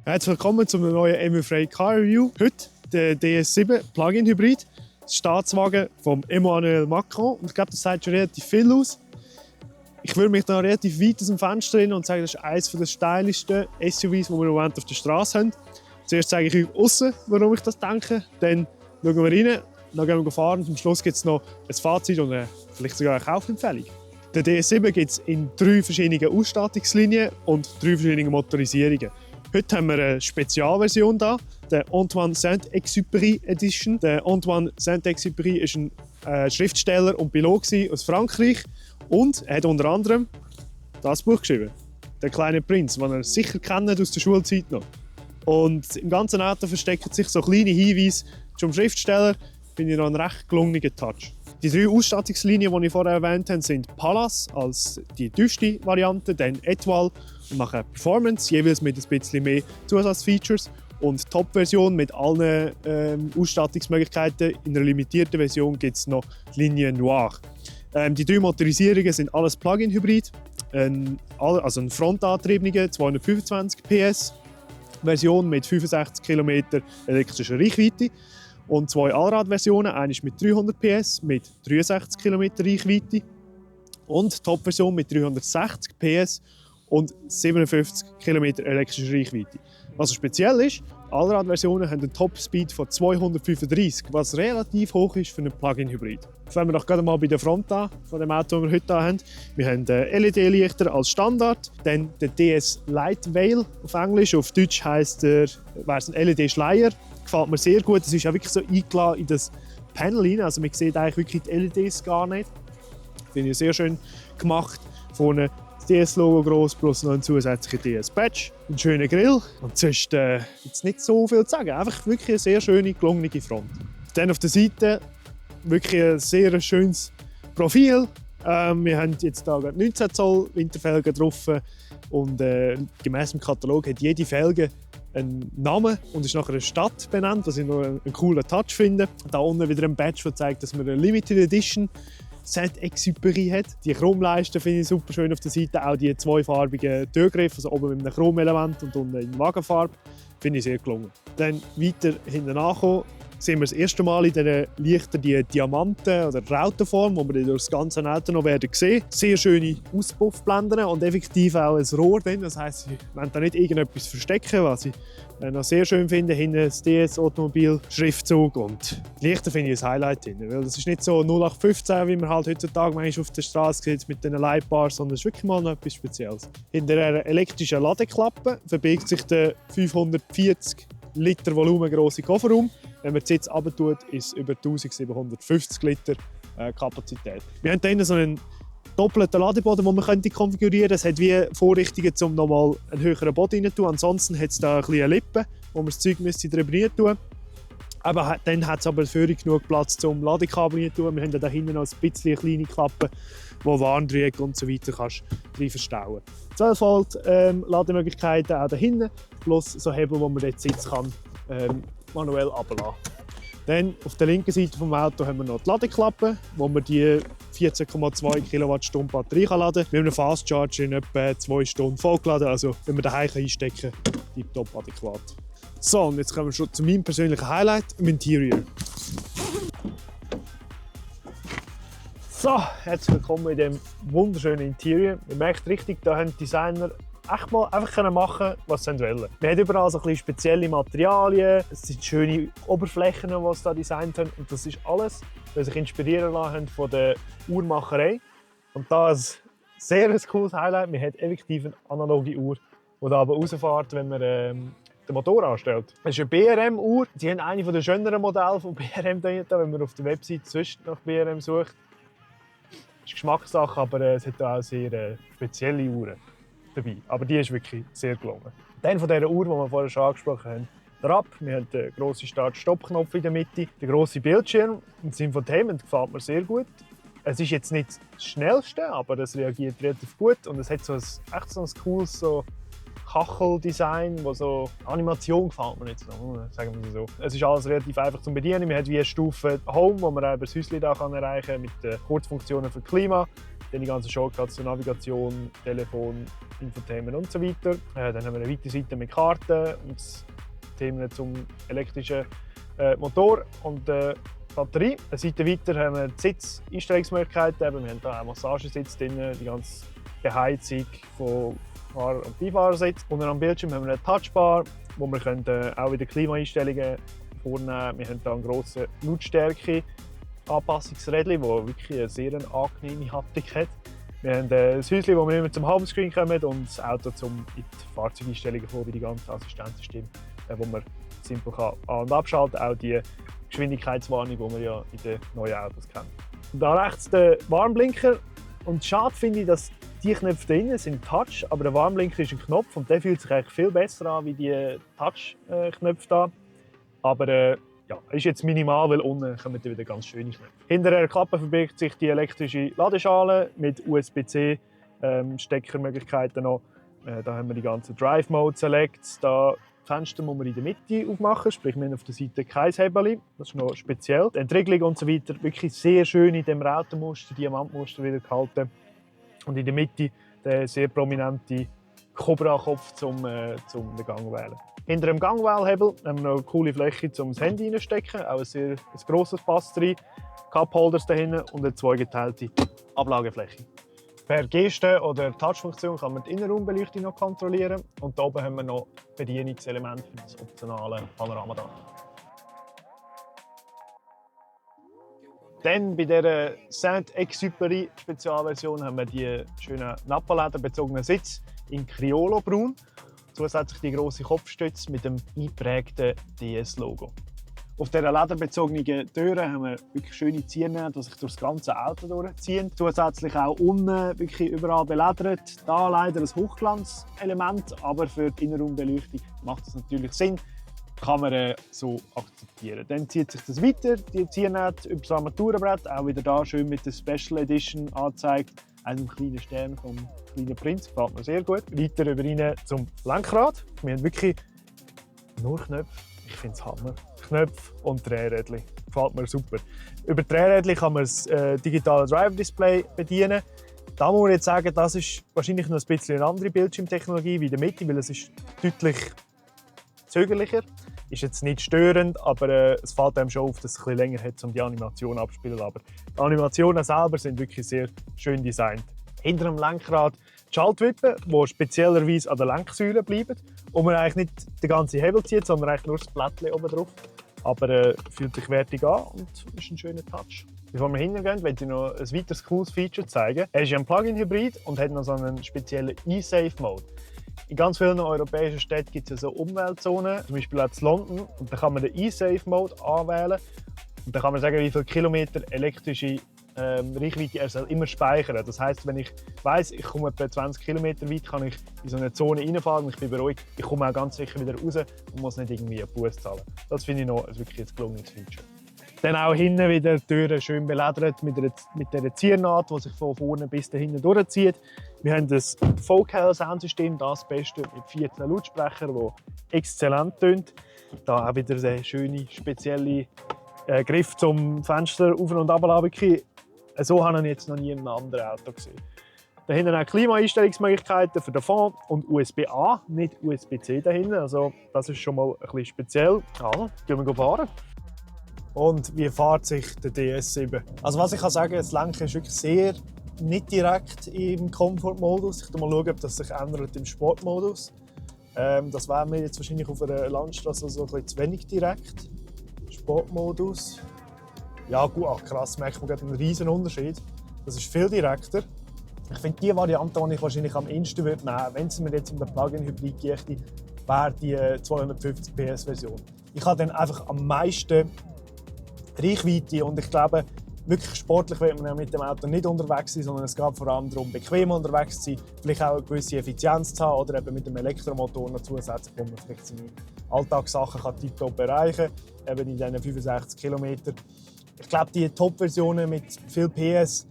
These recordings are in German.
Herzlich willkommen zum neuen MU-Frey Car Review. Heute der DS7 Plug-in Hybrid, das Staatswagen von Emmanuel Macron. Und ich glaube, das sagt schon relativ viel aus. Ich würde mich da relativ weit aus dem Fenster lehnen und sagen, das ist eines der stylischsten SUVs, die wir im Moment auf der Straße haben. Zuerst zeige ich euch aussen, warum ich das denke. Dann schauen wir rein, dann gehen wir fahren und am Schluss gibt es noch ein Fazit und vielleicht sogar eine Kaufempfehlung. Den DS7 gibt es in 3 verschiedenen Ausstattungslinien und 3 verschiedenen Motorisierungen. Heute haben wir eine Spezialversion hier, der Antoine Saint-Exupéry Edition. Der Antoine Saint-Exupéry ist ein Schriftsteller und Pilot aus Frankreich und er hat unter anderem das Buch geschrieben, «Der kleine Prinz», das ihr sicher kennt aus der Schulzeit noch. Und im ganzen Auto verstecken sich so kleine Hinweise zum Schriftsteller, finde ich noch einen recht gelungenen Touch. Die 3 Ausstattungslinien, die ich vorher erwähnt habe, sind Palace als die tiefste Variante, dann Etoile und nachher Performance, jeweils mit ein bisschen mehr Zusatzfeatures. Und Top-Version mit allen Ausstattungsmöglichkeiten. In einer limitierten Version gibt es noch die Linie Noir. Die 3 Motorisierungen sind alles Plug-in-Hybrid, also ein frontantriebene 225 PS Version mit 65 km elektrischer Reichweite. Und 2 Allradversionen, eine mit 300 PS mit 63 km Reichweite und die Top-Version mit 360 PS und 57 km elektrischer Reichweite. Was speziell ist, Allradversionen haben einen Top-Speed von 235, was relativ hoch ist für einen Plug-in-Hybrid. Fangen wir doch gerade mal bei der Front an, von dem Auto, das wir heute hier haben. Wir haben LED-Lichter als Standard, dann den DS Light Veil auf Englisch, auf Deutsch heisst wäre es ein LED-Schleier. Gefällt mir sehr gut, es ist auch wirklich so eingeladen in das Panel rein, also man sieht eigentlich wirklich die LEDs gar nicht. Finde ich sehr schön gemacht. Vorne das DS-Logo groß plus noch ein zusätzlicher DS-Badge, einen schönen Grill und sonst gibt es nicht so viel zu sagen. Einfach wirklich eine sehr schöne, gelungene Front. Dann auf der Seite wirklich ein sehr schönes Profil. Wir haben jetzt hier 19 Zoll Winterfelgen drauf und gemäss dem Katalog hat jede Felge einen Namen und ist nach einer Stadt benannt, was ich noch einen coolen Touch finde. Da unten wieder ein Badge, der zeigt, dass wir eine Limited Edition Saint-Exupéry hat. Die Chromleiste finde ich super schön auf der Seite, auch die 2farbigen Türgriffe, also oben mit einem Chromelement und unten in Wagenfarbe, finde ich sehr gelungen. Dann weiter hinten ankommen, sehen wir das erste Mal in diesen Lichtern die Diamanten- oder Rautenform, die wir durch das ganze Auto noch werden sehen. Sehr schöne Auspuffblenden und effektiv auch ein Rohr drin. Das heisst, sie wollen da nicht irgendetwas verstecken, was ich noch sehr schön finde. Hinten das DS-Automobil-Schriftzug und die Lichter finde ich ein Highlight drin. Weil das ist nicht so 0815, wie man halt heutzutage manchmal auf der Straße sieht mit den Lightbars, sondern es ist wirklich mal noch etwas Spezielles. Hinter einer elektrischen Ladeklappe verbirgt sich der 540 Liter volumengrosse Kofferraum. Wenn man den Sitz runter tut, ist es über 1750 Liter Kapazität. Wir haben hier so einen doppelten Ladeboden, den man konfigurieren könnte. Es hat wie Vorrichtungen, um nochmal einen höheren Boden rein zu tun. Ansonsten hat es da eine kleine Lippe, wo man das Zeug drüber rein tun. Aber dann hat es aber für genug Platz zum Ladekabel rein zu tun. Wir haben da hinten noch ein bisschen kleine Klappe, wo Warndrücken und so weiter kannst drin verstauen. 12 Volt Lademöglichkeiten auch da hinten, plus so Hebel, wo man den Sitz kann, manuell runterlassen. Dann auf der linken Seite des Autos haben wir noch die Ladeklappe, wo man die 14,2 kWh Batterie laden kann. Mit einem Fast Charger in etwa 2 Stunden vollgeladen. Also wenn man daheim einstecken kann, tiptop adäquat. So, und jetzt kommen wir schon zu meinem persönlichen Highlight, im Interior. So, herzlich willkommen in diesem wunderschönen Interior. Man merkt richtig, da haben die Designer echt mal einfach machen, was sie wollen. Wir haben überall so ein bisschen spezielle Materialien, es sind schöne Oberflächen, die sie da designt haben. Und das ist alles, weil sie sich inspirieren lassen haben von der Uhrmacherei. Und da ein sehr cooles Highlight, man hat effektiv eine analoge Uhr, die da aber rausfährt, wenn man den Motor anstellt. Das ist eine BRM-Uhr. Sie haben eine der schöneren Modelle von BRM da, wenn man auf der Website sonst nach BRM sucht. Das ist Geschmackssache, aber es hat auch sehr spezielle Uhren dabei. Aber die ist wirklich sehr gelungen. Dann von dieser Uhr, die wir vorher schon angesprochen haben, der Rad. Wir haben den grossen Start-Stopp-Knopf in der Mitte, den grossen Bildschirm. Im Infotainment gefällt mir sehr gut. Es ist jetzt nicht das Schnellste, aber es reagiert relativ gut und es hat so echt so ein cooles so Kacheldesign, wo so Animation gefällt mir jetzt noch, sagen wir so. Es ist alles relativ einfach zu bedienen. Man hat wie eine Stufe Home, wo man auch über das Häuschen da erreichen kann mit den Kurzfunktionen für Klima. Dann die ganzen Shortcuts zur Navigation, Telefon, Infotainment und so weiter. Dann haben wir eine weitere Seite mit Karten und Themen zum elektrischen Motor und Batterie. Eine Seite weiter haben wir die Sitzeinstellungsmöglichkeiten. Wir haben hier auch Massagesitz drin, die ganze Beheizung von Fahrer- und Beifahrersitz. Unten am Bildschirm haben wir eine Touchbar, wo wir auch wieder Klimaeinstellungen vornehmen können. Wir haben hier eine grosse Lautstärke-Anpassungsrädchen, das wirklich eine sehr angenehme Haptik hat. Wir haben ein Häuschen, wo wir immer zum Homescreen kommen und das Auto zum in die Fahrzeugeinstellungen kommen, wie die ganzen Assistenzsysteme, wo man simpel an- und abschalten kann. Auch die Geschwindigkeitswarnung, die wir ja in den neuen Autos kennen. Da rechts der Warnblinker. Und schade finde ich, dass die Knöpfe drinnen sind Touch, aber der Warnblinker ist ein Knopf und der fühlt sich eigentlich viel besser an wie die Touch-Knöpfe da. Aber ja, ist jetzt minimal, weil unten kommen wieder ganz schöne Knöpfe. Hinter der Klappe verbirgt sich die elektrische Ladeschale mit USB-C Steckermöglichkeiten noch. Da haben wir die ganzen Drive Mode Selects. Da Fenster muss man in der Mitte aufmachen, sprich wir haben auf der Seite kein Hebel. Das ist noch speziell. Die Entriegelung und so weiter wirklich sehr schön in dem Rautenmuster, Diamantmuster wieder gehalten. Und in der Mitte der sehr prominente Cobra-Kopf zum den Gang wählen. Hinter dem Gangwählhebel haben wir noch eine coole Fläche, um das Handy reinzustecken. Auch ein grosses Pass drin. Cup-Holders dahinten und eine zweigeteilte Ablagefläche. Per Geste- oder Touchfunktion kann man die Innenraumbeleuchtung noch kontrollieren. Und hier oben haben wir noch Bedienungselemente für das optionale Panoramadach. Dann bei dieser Saint-Exupéry Spezialversion haben wir die schönen Nappa-lederbezogenen Sitz in Criollo-Braun. Zusätzlich die grosse Kopfstütze mit dem eingeprägten DS-Logo. Auf dieser lederbezogenen Türe haben wir wirklich schöne Zierne, die sich durch das ganze Auto durchziehen. Zusätzlich auch unten wirklich überall beledert. Da leider ein Hochglanzelement, aber für die Innenraumbeleuchtung macht das natürlich Sinn. Kann man so akzeptieren. Dann zieht sich das weiter, die Ziernähte über das Armaturenbrett, auch wieder da schön mit der Special Edition angezeigt. Einem kleinen Stern vom kleinen Prinz, gefällt mir sehr gut. Weiter über rein zum Lenkrad. Wir haben wirklich nur Knöpfe. Ich finde es Hammer. Knöpfe und Drehrädchen. Gefällt mir super. Über die Drehrädchen kann man das digitale Driver-Display bedienen. Da muss man jetzt sagen, das ist wahrscheinlich noch ein bisschen eine andere Bildschirmtechnologie wie in der Mitte, weil es ist deutlich zögerlicher. Ist jetzt nicht störend, aber es fällt einem schon auf, dass es ein bisschen länger hat, um die Animation abzuspielen. Aber die Animationen selber sind wirklich sehr schön designt. Hinter dem Lenkrad die Schaltwippen, die speziellerweise an der Lenksäule bleiben, wo man eigentlich nicht den ganzen Hebel zieht, sondern eigentlich nur das Blättchen oben drauf. Aber fühlt sich wertig an und ist ein schöner Touch. Bevor wir hingehen, möchte ich noch ein weiteres cooles Feature zeigen. Er ist ja ein Plug-in-Hybrid und hat noch so einen speziellen E-Safe-Mode. In ganz vielen europäischen Städten gibt es so Umweltzonen, zum Beispiel auch in London. Und da kann man den E-Safe-Mode anwählen. Und dann kann man sagen, wie viele Kilometer elektrische Reichweite er soll immer speichern. Das heisst, wenn ich weiss, ich komme etwa 20 Kilometer weit, kann ich in so eine Zone reinfahren und ich bin beruhigt. Ich komme auch ganz sicher wieder raus und muss nicht irgendwie einen Bus zahlen. Das finde ich noch wirklich ein gelungenes Feature. Dann auch hinten wieder die Türen schön beledert mit dieser Ziernaht, die sich von vorne bis da hinten durchzieht. Wir haben das Focal-Soundsystem, das Beste mit 14 Lautsprechern, das exzellent tönt. Da auch wieder der schöne, spezielle Griff zum Fenster auf- und runterlassen. So habe ich jetzt noch nie in einem anderen Auto gesehen. Da hinten auch Klimaeinstellungsmöglichkeiten für den Fond und USB-A, nicht USB-C dahinten. Also das ist schon mal ein bisschen speziell. Also, gehen wir fahren. Und wie fährt sich der DS7? Also was ich kann sagen, das Lenken ist wirklich sehr nicht direkt im Komfortmodus. Ich schaue mal, ob das sich ändert im Sportmodus. Das wäre mir jetzt wahrscheinlich auf einer Landstraße so ein bisschen zu wenig direkt. Sportmodus. Ja gut, ach krass, merkt man gerade einen riesen Unterschied. Das ist viel direkter. Ich finde die Variante, die ich wahrscheinlich am ehesten nehmen würde, wenn es mir jetzt um den Plug-in-Hybrid geht, wäre die 250 PS Version. Ich habe dann einfach am meisten Reichweite und ich glaube, wirklich sportlich wird man ja mit dem Auto nicht unterwegs sein, sondern es geht vor allem darum, bequem unterwegs zu sein, vielleicht auch eine gewisse Effizienz zu haben oder eben mit dem Elektromotor noch zusätzlich, wo man vielleicht seine Alltagssachen tiptop erreichen kann, eben in diesen 65 Kilometern. Ich glaube, die Top-Versionen mit viel PS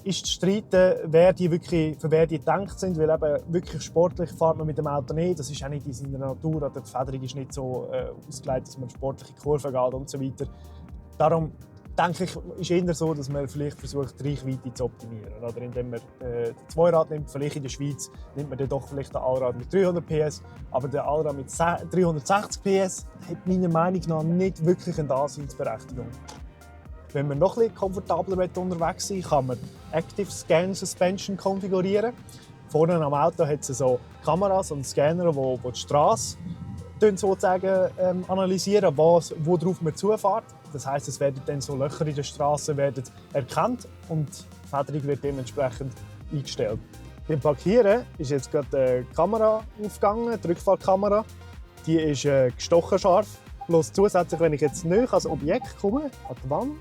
ist zu streiten, für wer die gedacht sind, weil eben wirklich sportlich fährt man mit dem Auto nicht. Das ist auch nicht in seiner Natur, oder die Federung ist nicht so ausgelegt, dass man sportliche Kurven geht und so weiter. Darum denke ich, ist eher so, dass man vielleicht versucht, die Reichweite zu optimieren. Oder indem man den Zweirad nimmt, vielleicht in der Schweiz nimmt man dann doch vielleicht den Allrad mit 300 PS, aber der Allrad mit 360 PS hat meiner Meinung nach nicht wirklich eine Daseinsberechtigung. Wenn man noch etwas komfortabler unterwegs sein will, kann man Active Scan Suspension konfigurieren. Vorne am Auto hat es so Kameras und Scanner, die die Straße sozusagen analysieren, worauf man zufährt. Das heisst, es werden dann so Löcher in der Straße erkannt und die Federung wird dementsprechend eingestellt. Beim Parkieren ist jetzt gerade die Kamera aufgegangen, die Rückfahrkamera. Die ist gestochen scharf. Bloß zusätzlich, wenn ich jetzt näher ans Objekt komme, an die Wand,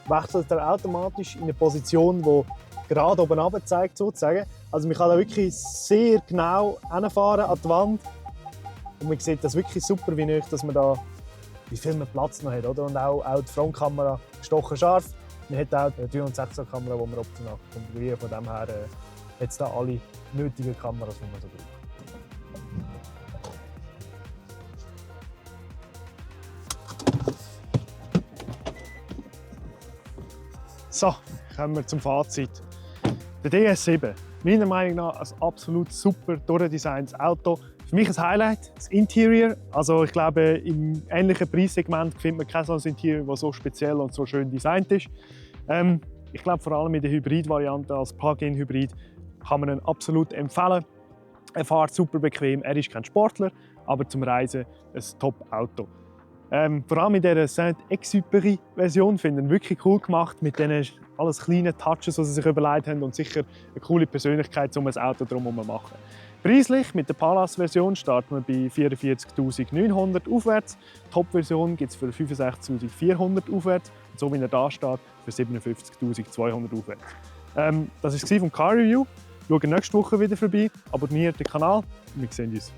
wechselt er automatisch in eine Position, die gerade oben runter zeigt, sozusagen. Also man kann da wirklich sehr genau hinfahren an die Wand. Und man sieht das wirklich super, wie viel man Platz noch hat. Oder? Und auch die Frontkamera gestochen scharf. Man hat auch eine 360er-Kamera, die man optional konfigurieren kann. Von dem her hat es da alle nötigen Kameras, die man so braucht. So, kommen wir zum Fazit. Der DS7, meiner Meinung nach ein absolut super durchdesigntes Auto. Für mich ein Highlight, das Interior. Also ich glaube, im ähnlichen Preissegment findet man kein solches Interior, das so speziell und so schön designt ist. Ich glaube, vor allem in der Hybrid-Variante als Plug-in-Hybrid kann man ihn absolut empfehlen. Er fährt super bequem, er ist kein Sportler, aber zum Reisen ein Top-Auto. Vor allem in dieser Saint-Exupéry-Version finde ich ihn wirklich cool gemacht, mit diesen alles kleinen Touches, die sie sich überlegt haben, und sicher eine coole Persönlichkeit, um ein Auto drumherum zu machen. Preislich mit der Palace-Version starten wir bei 44'900 aufwärts. Die Top-Version gibt es für 65'400 aufwärts. Und so wie er da steht, für 57'200 aufwärts. Das war es vom Car Review. Schaut nächste Woche wieder vorbei, abonniert den Kanal und wir sehen uns.